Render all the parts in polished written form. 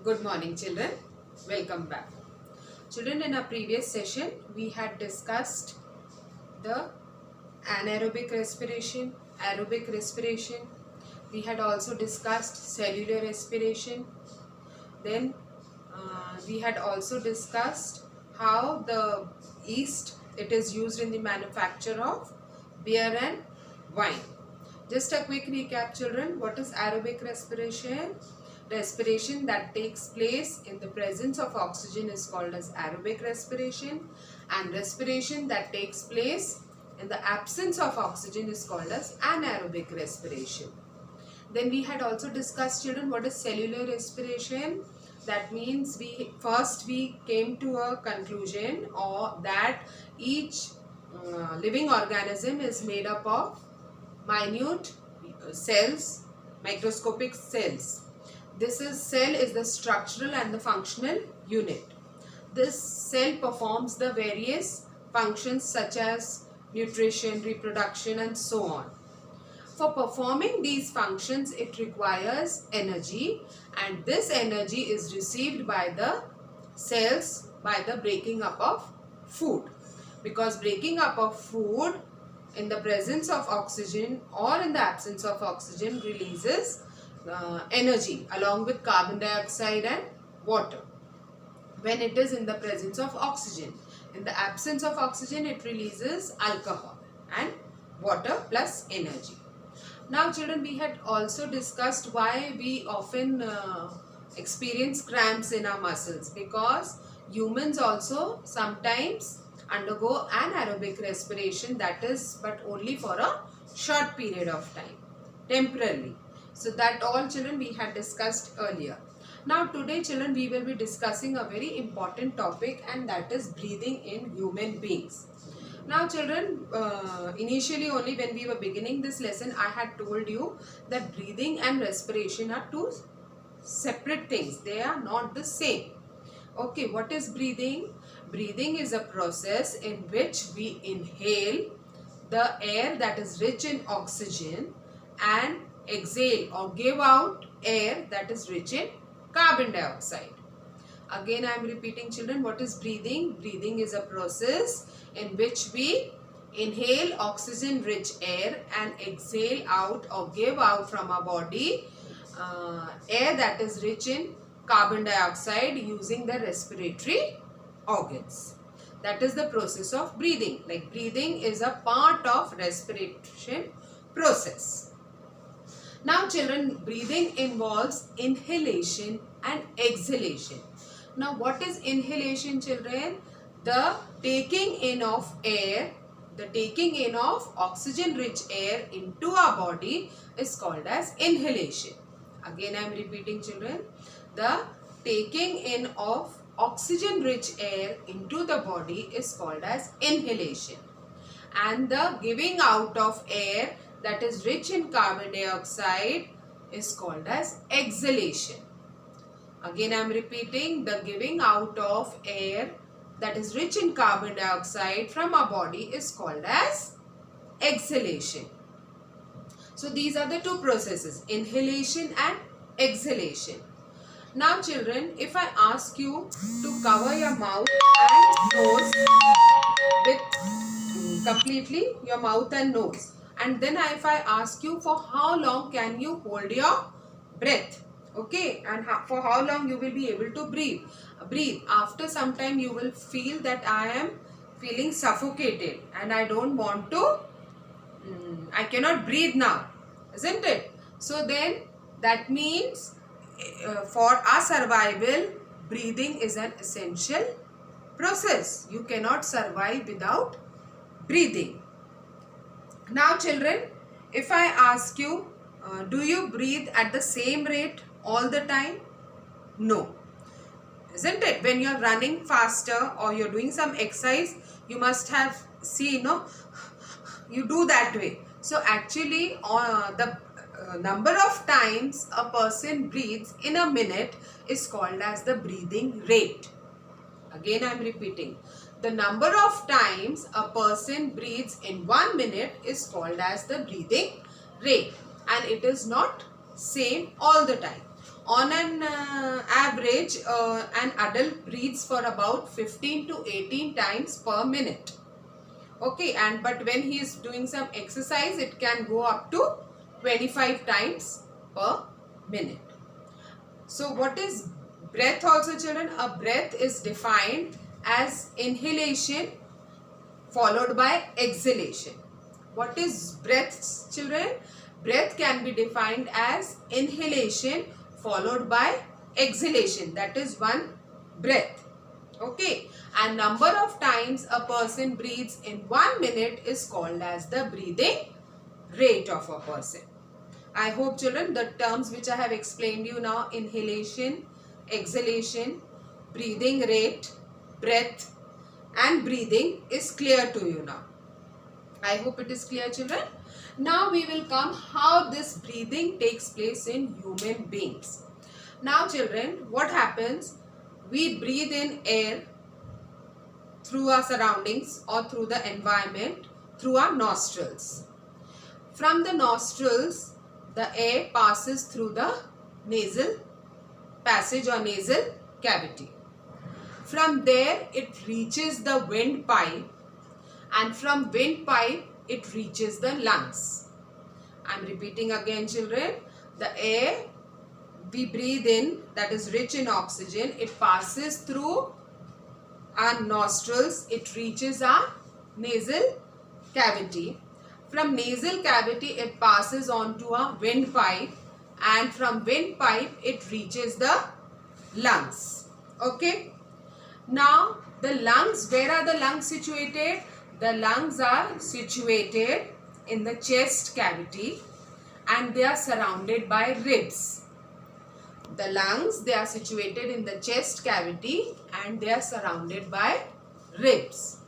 Good morning, children. Welcome back. Children, in our previous session, we had discussed the anaerobic respiration, aerobic respiration. We had also discussed cellular respiration. Then we had also discussed how the yeast, it is used in the manufacture of beer and wine. Just a quick recap, children. What is aerobic respiration? Respiration that takes place in the presence of oxygen is called as aerobic respiration, and respiration that takes place in the absence of oxygen is called as anaerobic respiration. Then we had also discussed, children, what is cellular respiration. That means we came to a conclusion or that each living organism is made up of minute cells, microscopic cells. This cell is the structural and the functional unit. This cell performs the various functions such as nutrition, reproduction, and so on. For performing these functions, it requires energy, and this energy is received by the cells by the breaking up of food. Because breaking up of food in the presence of oxygen or in the absence of oxygen releases energy along with carbon dioxide and water. When it is in the presence of oxygen, in the absence of oxygen, it releases alcohol and water plus energy. Now, children, we had also discussed why we often experience cramps in our muscles, because humans also sometimes undergo anaerobic respiration, that is but only for a short period of time, temporarily. So that all, children, we had discussed earlier. Now today, children, we will be discussing a very important topic, and that is breathing in human beings. Now, children, initially only when we were beginning this lesson, I had told you that breathing and respiration are two separate things. They are not the same. Okay, what is breathing? Breathing is a process in which we inhale the air that is rich in oxygen and exhale or give out air that is rich in carbon dioxide. Again, I am repeating, children, what is breathing? Breathing is a process in which we inhale oxygen rich air and exhale out or give out from our body air that is rich in carbon dioxide using the respiratory organs. That is the process of breathing. Like, breathing is a part of respiration process. Now, children, breathing involves inhalation and exhalation. Now, what is inhalation, children? The taking in of air, the taking in of oxygen rich air into our body is called as inhalation. Again, I am repeating, children. The taking in of oxygen rich air into the body is called as inhalation. And the giving out of air that is rich in carbon dioxide is called as exhalation. Again, I am repeating, the giving out of air that is rich in carbon dioxide from our body is called as exhalation. So these are the two processes, inhalation and exhalation. Now, children, if I ask you to cover your mouth and nose with completely your mouth and nose, and then if I ask you for how long can you hold your breath, okay, and for how long you will be able to breathe. After some time you will feel that I am feeling suffocated and I don't want to, I cannot breathe now, isn't it? So then that means for our survival, breathing is an essential process. You cannot survive without breathing. Now, children, if I ask you, do you breathe at the same rate all the time? No. Isn't it? When you are running faster or you are doing some exercise, you must have seen, you do that way. So actually, the number of times a person breathes in a minute is called as the breathing rate. Again, I am repeating. The number of times a person breathes in 1 minute is called as the breathing rate, and it is not same all the time. On an average, an adult breathes for about 15 to 18 times per minute. Okay, and but when he is doing some exercise, it can go up to 25 times per minute. So what is breath also, children? A breath is defined as inhalation followed by exhalation. What is breath, children? Breath can be defined as inhalation followed by exhalation. That is one breath. Okay, and number of times a person breathes in 1 minute is called as the breathing rate of a person. I hope, children, the terms which I have explained you now, inhalation, exhalation, breathing rate, breath and breathing, is clear to you now. I hope it is clear, children. Now we will come how this breathing takes place in human beings. Now, children, what happens? We breathe in air through our surroundings or through the environment through our nostrils. From the nostrils, the air passes through the nasal passage or nasal cavity. From there, it reaches the windpipe, and from windpipe, it reaches the lungs. I am repeating again, children. The air we breathe in, that is rich in oxygen, it passes through our nostrils, it reaches our nasal cavity. From nasal cavity, it passes on to our windpipe, and from windpipe, it reaches the lungs. Okay. Now, the lungs, where are the lungs situated? The lungs are situated in the chest cavity and they are surrounded by ribs. The lungs, they are situated in the chest cavity and they are surrounded by ribs.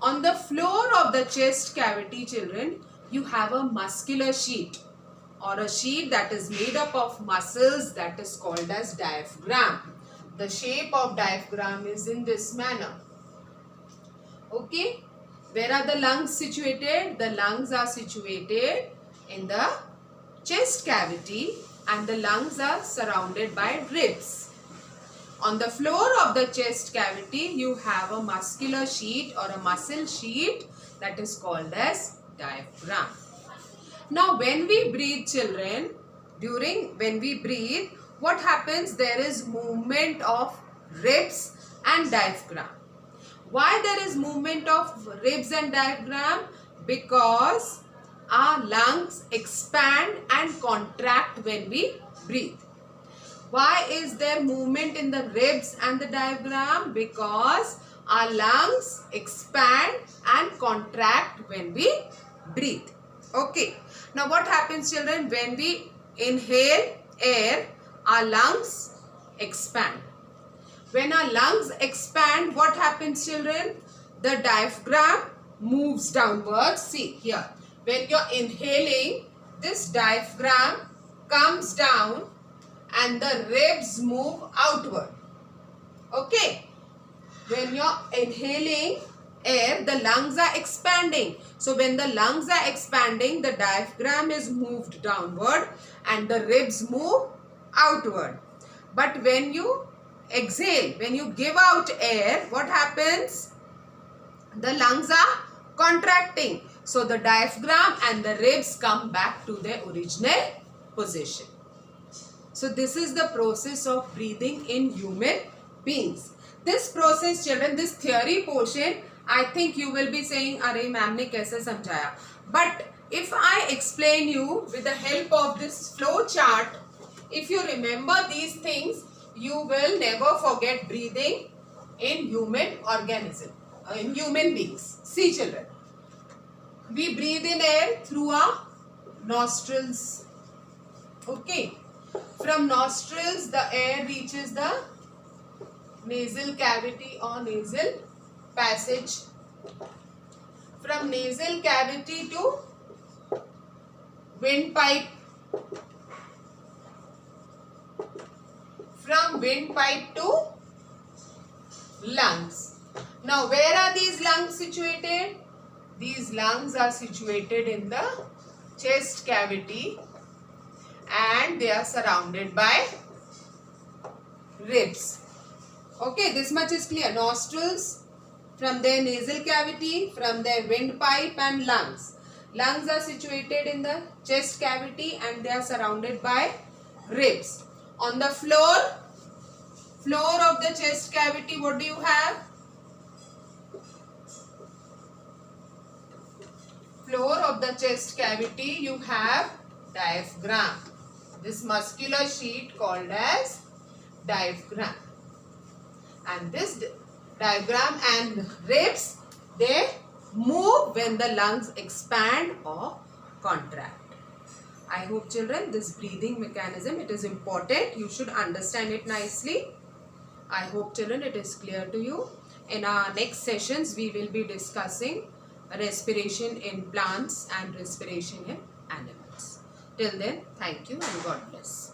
On the floor of the chest cavity, children, you have a muscular sheet or a sheet that is made up of muscles, that is called as diaphragm. The shape of diaphragm is in this manner. Okay. Where are the lungs situated? The lungs are situated in the chest cavity and the lungs are surrounded by ribs. On the floor of the chest cavity, you have a muscular sheet or a muscle sheet that is called as diaphragm. Now, when we breathe, children, when we breathe, what happens? There is movement of ribs and diaphragm. Why there is movement of ribs and diaphragm? Because our lungs expand and contract when we breathe. Why is there movement in the ribs and the diaphragm? Because our lungs expand and contract when we breathe. Okay. Now what happens, children? When we inhale air, our lungs expand. When our lungs expand, what happens, children? The diaphragm moves downwards. See here. When you're inhaling, this diaphragm comes down and the ribs move outward. Okay. When you're inhaling air, the lungs are expanding. So when the lungs are expanding, the diaphragm is moved downward and the ribs move outward. But when you exhale, when you give out air, what happens? The lungs are contracting. So the diaphragm and the ribs come back to their original position. So this is the process of breathing in human beings. This process, children, this theory portion, I think you will be saying, "Arey, ma'am ne kaise samjhaya?" But if I explain you with the help of this flow chart, if you remember these things, you will never forget breathing in human organism, in human beings. See, children, we breathe in air through our nostrils. Okay. From nostrils, the air reaches the nasal cavity or nasal passage. From nasal cavity to windpipe. From windpipe to lungs. Now, where are these lungs situated? These lungs are situated in the chest cavity and they are surrounded by ribs. Okay, this much is clear. Nostrils, from their nasal cavity, from their windpipe and lungs. Lungs are situated in the chest cavity and they are surrounded by ribs. On the floor of the chest cavity, what do you have? Floor of the chest cavity, you have diaphragm. This muscular sheet called as diaphragm. And this diaphragm and ribs, they move when the lungs expand or contract. I hope children, this breathing mechanism, it is important. You should understand it nicely. I hope children, it is clear to you. In our next sessions, we will be discussing respiration in plants and respiration in animals. Till then, thank you and God bless.